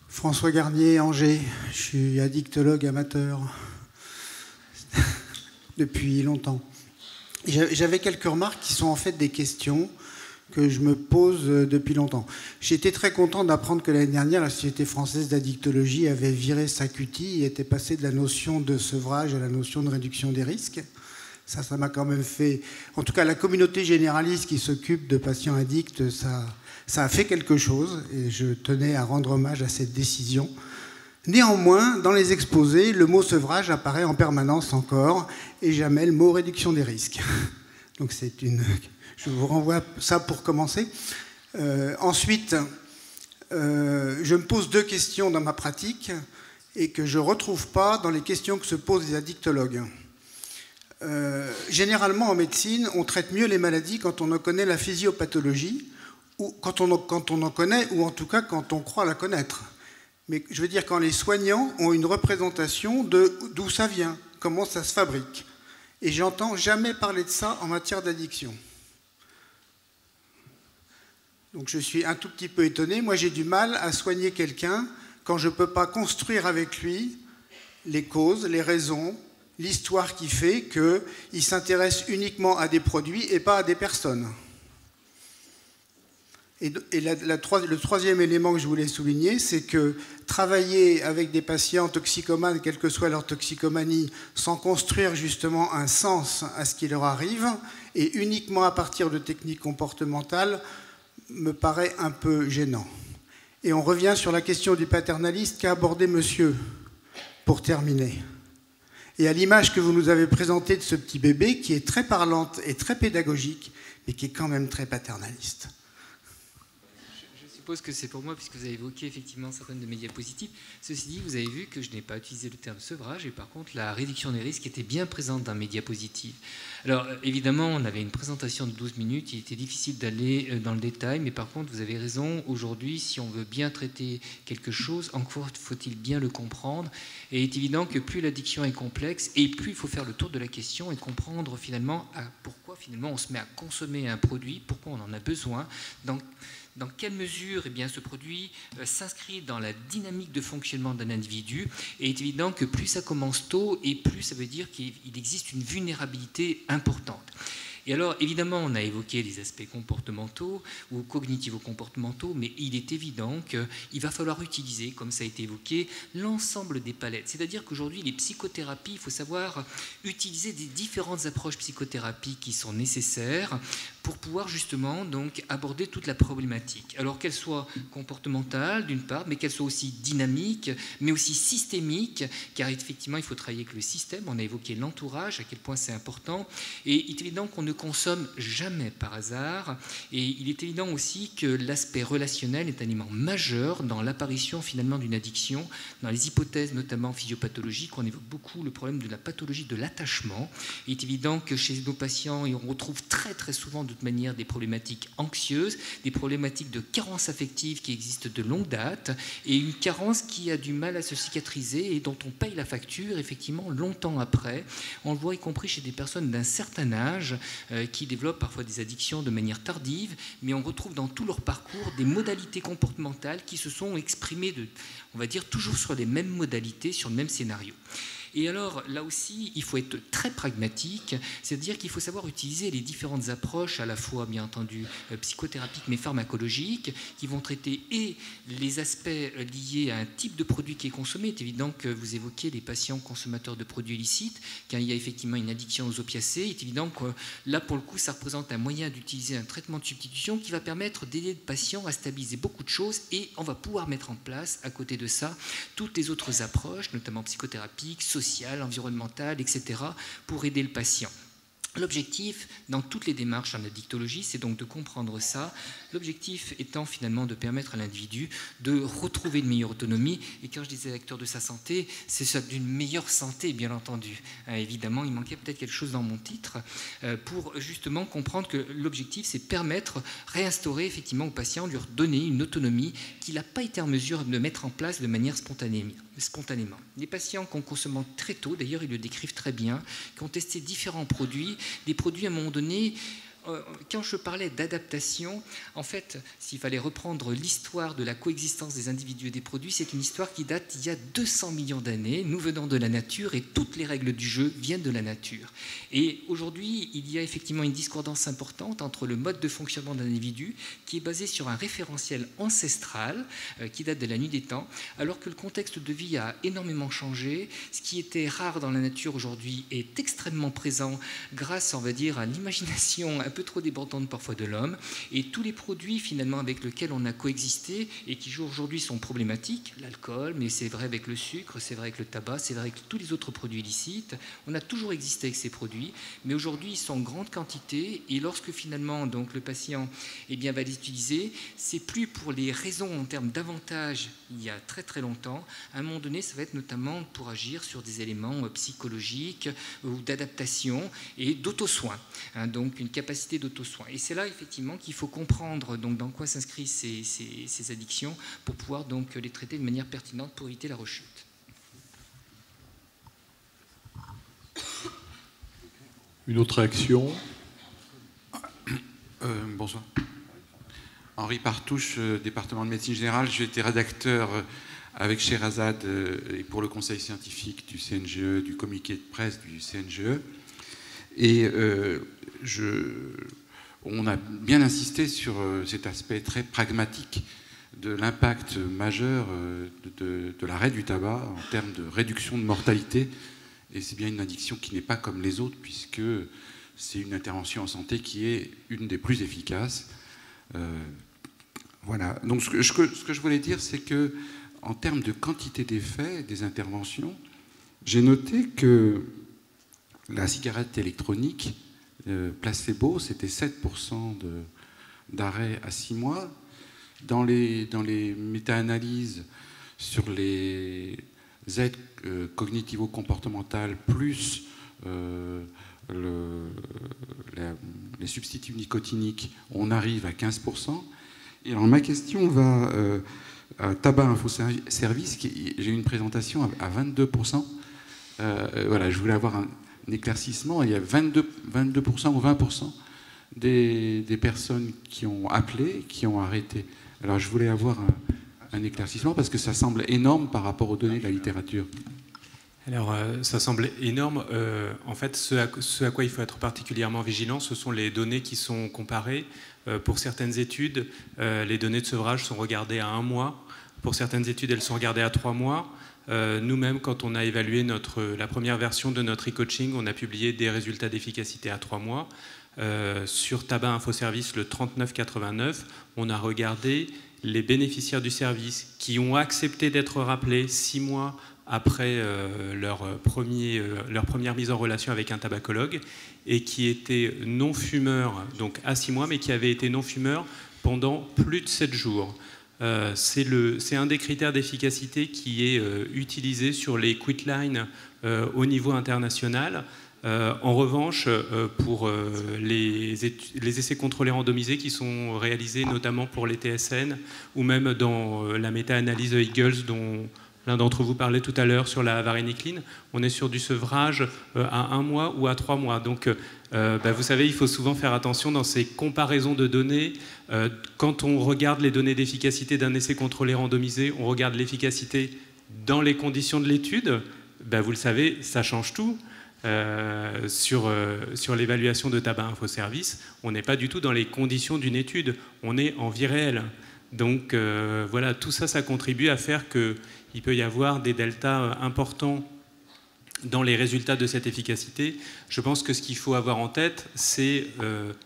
François Garnier, Angers. Je suis addictologue amateur depuis longtemps. J'avais quelques remarques qui sont en fait des questions que je me pose depuis longtemps. J'étais très content d'apprendre que l'année dernière, la Société française d'addictologie avait viré sa cutie et était passée de la notion de sevrage à la notion de réduction des risques. Ça m'a quand même fait... En tout cas, la communauté généraliste qui s'occupe de patients addicts, ça a fait quelque chose et je tenais à rendre hommage à cette décision. Néanmoins, dans les exposés, le mot sevrage apparaît en permanence encore et jamais le mot réduction des risques. Donc c'est une... Je vous renvoie ça pour commencer. Ensuite, je me pose deux questions dans ma pratique et que je ne retrouve pas dans les questions que se posent les addictologues. Généralement, en médecine, on traite mieux les maladies quand on en connaît la physiopathologie, ou quand on en connaît, ou en tout cas quand on croit la connaître. Mais je veux dire quand les soignants ont une représentation d'où ça vient, comment ça se fabrique. Et j'entends jamais parler de ça en matière d'addiction. Donc je suis un tout petit peu étonné. Moi, j'ai du mal à soigner quelqu'un quand je ne peux pas construire avec lui les causes, les raisons, l'histoire qui fait qu'il s'intéresse uniquement à des produits et pas à des personnes. Et le troisième élément que je voulais souligner, c'est que travailler avec des patients toxicomanes, quelle que soit leur toxicomanie, sans construire justement un sens à ce qui leur arrive, et uniquement à partir de techniques comportementales, me paraît un peu gênant. Et on revient sur la question du paternaliste qu'a abordé monsieur, pour terminer. Et à l'image que vous nous avez présentée de ce petit bébé, qui est très parlante et très pédagogique, mais qui est quand même très paternaliste. Je suppose que c'est pour moi, puisque vous avez évoqué effectivement certaines de mes diapositives. Ceci dit, vous avez vu que je n'ai pas utilisé le terme sevrage, et par contre, la réduction des risques était bien présente dans mes diapositives. Alors, évidemment, on avait une présentation de 12 minutes, il était difficile d'aller dans le détail, mais par contre, vous avez raison, aujourd'hui, si on veut bien traiter quelque chose, encore faut-il bien le comprendre, et il est évident que plus l'addiction est complexe, et plus il faut faire le tour de la question et comprendre finalement pourquoi finalement on se met à consommer un produit, pourquoi on en a besoin, dans quelle mesure ce produit s'inscrit dans la dynamique de fonctionnement d'un individu. Et il est évident que plus ça commence tôt, et plus ça veut dire qu'il existe une vulnérabilité importante. Et alors, évidemment, on a évoqué les aspects comportementaux ou cognitivo-comportementaux, mais il est évident qu'il va falloir utiliser, comme ça a été évoqué, l'ensemble des palettes. C'est-à-dire qu'aujourd'hui, les psychothérapies, il faut savoir utiliser des différentes approches psychothérapiques qui sont nécessaires pour pouvoir justement donc aborder toute la problématique. Alors qu'elle soit comportementale d'une part, mais qu'elle soit aussi dynamique, mais aussi systémique, car effectivement il faut travailler avec le système. On a évoqué l'entourage, à quel point c'est important, et il est évident qu'on ne consomme jamais par hasard, et il est évident aussi que l'aspect relationnel est un élément majeur dans l'apparition finalement d'une addiction, dans les hypothèses notamment physiopathologiques. On évoque beaucoup le problème de la pathologie de l'attachement. Il est évident que chez nos patients, on retrouve très très souvent de toute manière des problématiques anxieuses, des problématiques de carence affective qui existent de longue date, et une carence qui a du mal à se cicatriser et dont on paye la facture effectivement longtemps après. On le voit y compris chez des personnes d'un certain âge qui développent parfois des addictions de manière tardive, mais on retrouve dans tout leur parcours des modalités comportementales qui se sont exprimées, on va dire, toujours sur les mêmes modalités, sur le même scénario. Et alors, là aussi, il faut être très pragmatique, c'est-à-dire qu'il faut savoir utiliser les différentes approches, à la fois, bien entendu, psychothérapiques, mais pharmacologiques, qui vont traiter et les aspects liés à un type de produit qui est consommé. C'est évident que vous évoquez les patients consommateurs de produits illicites, quand il y a effectivement une addiction aux opiacés. Il est évident que là, pour le coup, ça représente un moyen d'utiliser un traitement de substitution qui va permettre d'aider le patient à stabiliser beaucoup de choses, et on va pouvoir mettre en place, à côté de ça, toutes les autres approches, notamment psychothérapiques, sociale, environnementale, etc., pour aider le patient. L'objectif, dans toutes les démarches en addictologie, c'est donc de comprendre ça. L'objectif étant finalement de permettre à l'individu de retrouver une meilleure autonomie. Et quand je disais acteur de sa santé, c'est ça, d'une meilleure santé, bien entendu. Évidemment, il manquait peut-être quelque chose dans mon titre pour justement comprendre que l'objectif, c'est permettre, réinstaurer effectivement au patient, lui redonner une autonomie qu'il n'a pas été en mesure de mettre en place de manière spontanément. Les patients qui ont consommé très tôt, d'ailleurs ils le décrivent très bien, qui ont testé différents produits, des produits à un moment donné quand je parlais d'adaptation, en fait, s'il fallait reprendre l'histoire de la coexistence des individus et des produits, c'est une histoire qui date d'il y a 200 millions d'années. Nous venons de la nature et toutes les règles du jeu viennent de la nature. Et aujourd'hui, il y a effectivement une discordance importante entre le mode de fonctionnement d'un individu qui est basé sur un référentiel ancestral qui date de la nuit des temps, alors que le contexte de vie a énormément changé. Ce qui était rare dans la nature aujourd'hui est extrêmement présent grâce, on va dire, à l'imagination un peu trop débordante parfois de l'homme, et tous les produits finalement avec lesquels on a coexisté et qui aujourd'hui sont problématiques, l'alcool, mais c'est vrai avec le sucre, c'est vrai avec le tabac, c'est vrai avec tous les autres produits illicites, on a toujours existé avec ces produits, mais aujourd'hui ils sont en grande quantité, et lorsque finalement donc le patient va les utiliser, c'est plus pour les raisons en termes d'avantages il y a très très longtemps, à un moment donné ça va être notamment pour agir sur des éléments psychologiques ou d'adaptation et d'auto-soin, donc une capacité d'auto-soin. Et c'est là effectivement qu'il faut comprendre donc, dans quoi s'inscrivent ces addictions pour pouvoir donc les traiter de manière pertinente pour éviter la rechute. Une autre réaction? Bonsoir. Henri Partouche, département de médecine générale. J'ai été rédacteur avec Sherazade et pour le conseil scientifique du CNGE, du communiqué de presse du CNGE. Et on a bien insisté sur cet aspect très pragmatique de l'impact majeur de l'arrêt du tabac en termes de réduction de mortalité. Et c'est bien une addiction qui n'est pas comme les autres, puisque c'est une intervention en santé qui est une des plus efficaces. Voilà. Donc ce que je voulais dire, c'est que en termes de quantité d'effets des interventions, j'ai noté que la cigarette électronique placebo, c'était 7% d'arrêt à 6 mois. Dans les méta-analyses sur les aides cognitivo-comportementales plus les substituts nicotiniques, on arrive à 15%. Et alors ma question va à Tabac Info Service, j'ai une présentation à 22%. Voilà, je voulais avoir un éclaircissement. Il y a 22% ou 20% des personnes qui ont appelé, qui ont arrêté. Alors je voulais avoir un éclaircissement parce que ça semble énorme par rapport aux données de la littérature. Alors ça semble énorme. En fait, ce à quoi il faut être particulièrement vigilant, ce sont les données qui sont comparées. Pour certaines études, les données de sevrage sont regardées à 1 mois. Pour certaines études, elles sont regardées à 3 mois. Nous-mêmes, quand on a évalué la première version de notre e-coaching, on a publié des résultats d'efficacité à 3 mois. Sur Tabac Info Service, le 3989, on a regardé les bénéficiaires du service qui ont accepté d'être rappelés 6 mois après leur première mise en relation avec un tabacologue et qui étaient non-fumeurs, donc à 6 mois, mais qui avaient été non-fumeurs pendant plus de 7 jours. C'est un des critères d'efficacité qui est utilisé sur les quit-lines au niveau international. En revanche, pour les essais contrôlés randomisés qui sont réalisés notamment pour les TSN ou même dans la méta-analyse Eagles dont l'un d'entre vous parlait tout à l'heure sur la varénicline, on est sur du sevrage à 1 mois ou à 3 mois. Donc, vous savez, il faut souvent faire attention dans ces comparaisons de données. Quand on regarde les données d'efficacité d'un essai contrôlé randomisé, on regarde l'efficacité dans les conditions de l'étude. Vous le savez, ça change tout. Sur l'évaluation de Tabac Info Service, on n'est pas du tout dans les conditions d'une étude. On est en vie réelle. Donc, voilà, tout ça, ça contribue à faire qu'il peut y avoir des deltas importants dans les résultats de cette efficacité. Je pense que ce qu'il faut avoir en tête, c'est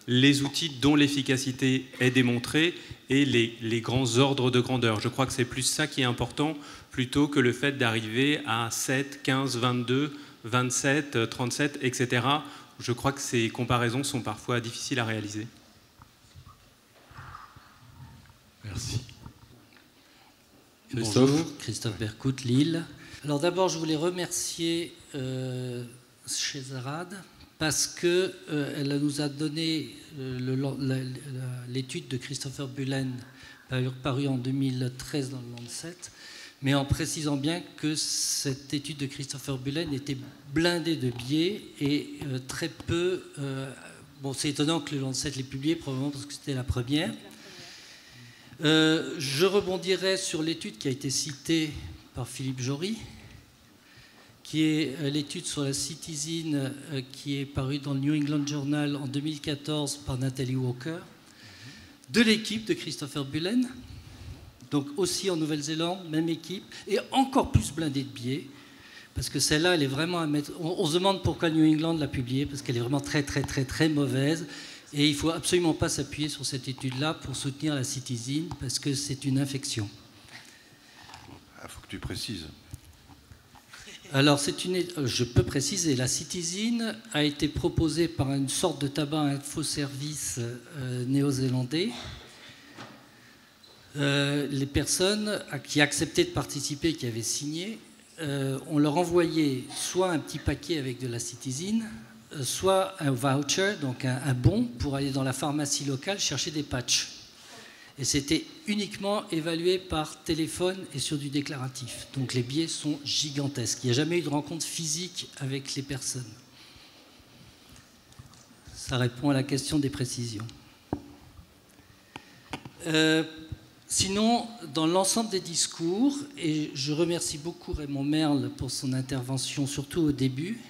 les outils dont l'efficacité est démontrée et les grands ordres de grandeur. Je crois que c'est plus ça qui est important plutôt que le fait d'arriver à 7, 15, 22, 27, 37, etc. Je crois que ces comparaisons sont parfois difficiles à réaliser. Merci. Bonjour, Christophe Bercout, Lille. Alors d'abord, je voulais remercier Sherazade parce qu'elle nous a donné l'étude de Christopher Bullen parue en 2013 dans le Lancet, mais en précisant bien que cette étude de Christopher Bullen était blindée de biais et très peu Bon, c'est étonnant que le Lancet l'ait publié, probablement parce que c'était la première. Je rebondirai sur l'étude qui a été citée par Philippe Jory, qui est l'étude sur la citizine qui est parue dans le New England Journal en 2014 par Nathalie Walker, de l'équipe de Christopher Bullen, donc aussi en Nouvelle-Zélande, même équipe, et encore plus blindée de biais, parce que celle-là, elle est vraiment à mettre... On se demande pourquoi New England l'a publiée, parce qu'elle est vraiment très, très, très, très mauvaise, et il ne faut absolument pas s'appuyer sur cette étude-là pour soutenir la citizine, parce que c'est une infection. Il faut que tu précises. Alors, je peux préciser, la citizine a été proposée par une sorte de tabac infoservice néo-zélandais. Les personnes qui acceptaient de participer, qui avaient signé, on leur envoyait soit un petit paquet avec de la citizine, soit un voucher, donc un bon, pour aller dans la pharmacie locale chercher des patchs. Et c'était uniquement évalué par téléphone et sur du déclaratif. Donc les biais sont gigantesques. Il n'y a jamais eu de rencontre physique avec les personnes. Ça répond à la question des précisions. Sinon, dans l'ensemble des discours, et je remercie beaucoup Raymond Merle pour son intervention, surtout au début,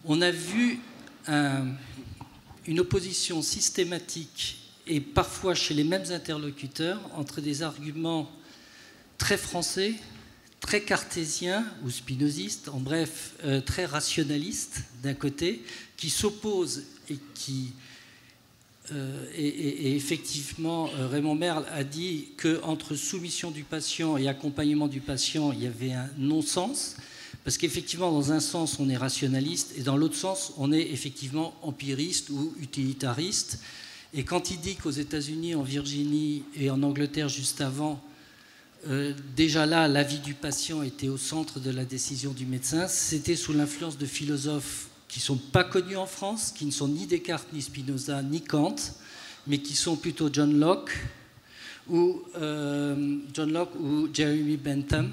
on a vu une opposition systématique et parfois chez les mêmes interlocuteurs, entre des arguments très français, très cartésiens ou spinozistes, en bref, très rationalistes d'un côté, qui s'opposent et qui... Et effectivement, Raymond Merle a dit qu'entre soumission du patient et accompagnement du patient, il y avait un non-sens, parce qu'effectivement, dans un sens, on est rationaliste, et dans l'autre sens, on est effectivement empiriste ou utilitariste. Et quand il dit qu'aux États-Unis, en Virginie et en Angleterre juste avant, déjà là, l'avis du patient était au centre de la décision du médecin, c'était sous l'influence de philosophes qui ne sont pas connus en France, qui ne sont ni Descartes, ni Spinoza, ni Kant, mais qui sont plutôt John Locke ou Jeremy Bentham,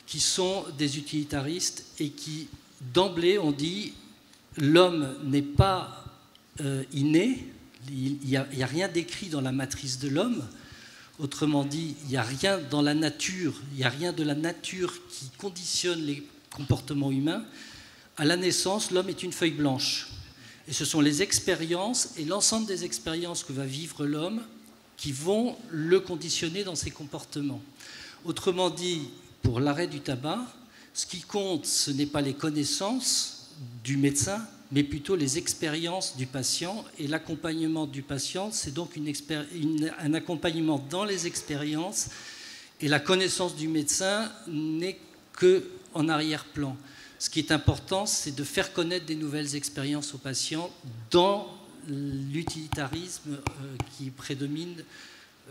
qui sont des utilitaristes et qui, d'emblée, ont dit l'homme n'est pas inné. Il n'y a rien d'écrit dans la matrice de l'homme. Autrement dit, il n'y a rien dans la nature, il n'y a rien de la nature qui conditionne les comportements humains. À la naissance, l'homme est une feuille blanche. Et ce sont les expériences et l'ensemble des expériences que va vivre l'homme qui vont le conditionner dans ses comportements. Autrement dit, pour l'arrêt du tabac, ce qui compte, ce n'est pas les connaissances du médecin, mais plutôt les expériences du patient. Et l'accompagnement du patient, c'est donc un accompagnement dans les expériences. Et la connaissance du médecin n'est qu'en arrière-plan. Ce qui est important, c'est de faire connaître des nouvelles expériences aux patients dans l'utilitarisme qui prédomine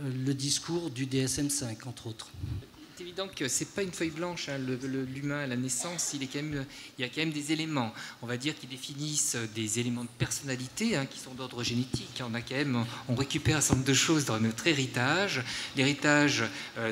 le discours du DSM-5, entre autres. C'est évident que ce n'est pas une feuille blanche, hein, l'humain à la naissance, il y a quand même des éléments, on va dire, qui définissent des éléments de personnalité, hein, qui sont d'ordre génétique. On récupère un certain nombre de choses dans notre héritage, l'héritage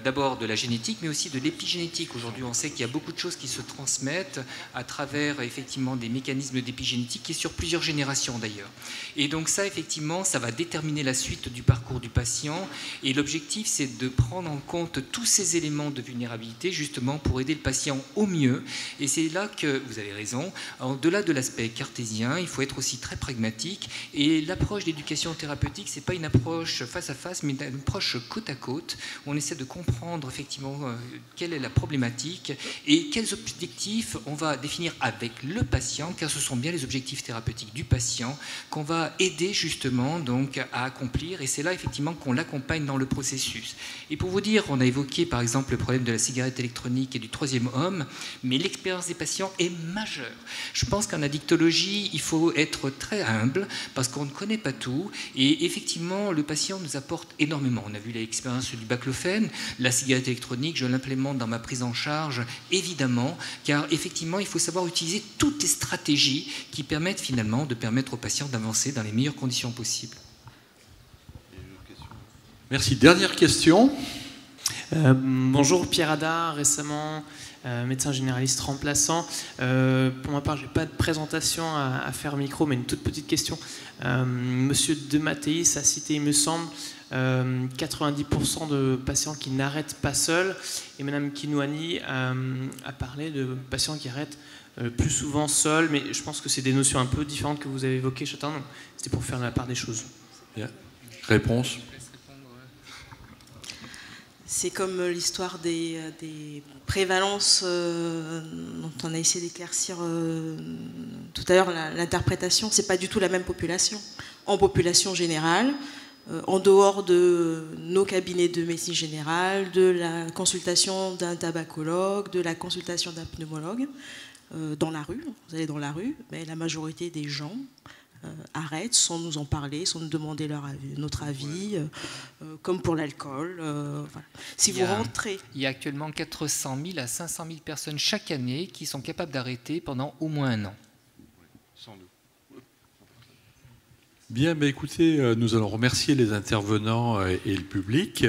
d'abord de la génétique, mais aussi de l'épigénétique. Aujourd'hui, on sait qu'il y a beaucoup de choses qui se transmettent à travers effectivement des mécanismes d'épigénétique et sur plusieurs générations d'ailleurs. Et donc ça, effectivement, ça va déterminer la suite du parcours du patient. Et l'objectif, c'est de prendre en compte tous ces éléments de vulnérabilité justement pour aider le patient au mieux. Et c'est là que vous avez raison. Au-delà de l'aspect cartésien, il faut être aussi très pragmatique. Et l'approche d'éducation thérapeutique, c'est pas une approche face à face, mais une approche côte à côte. Où on essaie de comprendre effectivement quelle est la problématique et quels objectifs on va définir avec le patient, car ce sont bien les objectifs thérapeutiques du patient qu'on va aider justement donc à accomplir. Et c'est là effectivement qu'on l'accompagne dans le processus. Et pour vous dire, on a évoqué par exemple le problème de la cigarette électronique et du troisième homme, mais l'expérience des patients est majeure. Je pense qu'en addictologie, il faut être très humble parce qu'on ne connaît pas tout et effectivement, le patient nous apporte énormément. On a vu l'expérience du baclofène, la cigarette électronique, je l'implémente dans ma prise en charge, évidemment, car effectivement, il faut savoir utiliser toutes les stratégies qui permettent finalement de permettre aux patients d'avancer dans les meilleures conditions possibles. Merci. Dernière question. Bonjour, Pierre Hadard. Récemment, médecin généraliste remplaçant. Pour ma part, je n'ai pas de présentation à faire au micro, mais une toute petite question. Monsieur De Matteis a cité, il me semble, 90% de patients qui n'arrêtent pas seuls, et Madame Kinouani a parlé de patients qui arrêtent plus souvent seuls, mais je pense que c'est des notions un peu différentes que vous avez évoquées chacun, donc c'était pour faire la part des choses. Bien. Réponse. C'est comme l'histoire des prévalences dont on a essayé d'éclaircir tout à l'heure l'interprétation. C'est pas du tout la même population. En population générale, en dehors de nos cabinets de médecine générale, de la consultation d'un tabacologue, de la consultation d'un pneumologue, dans la rue, vous allez dans la rue, mais la majorité des gens arrêtent sans nous en parler, sans nous demander notre avis, comme pour l'alcool. Voilà. Si vous rentrez... Il y a actuellement 400 000 à 500 000 personnes chaque année qui sont capables d'arrêter pendant au moins 1 an. Sans nous. Bien, mais écoutez, nous allons remercier les intervenants et le public.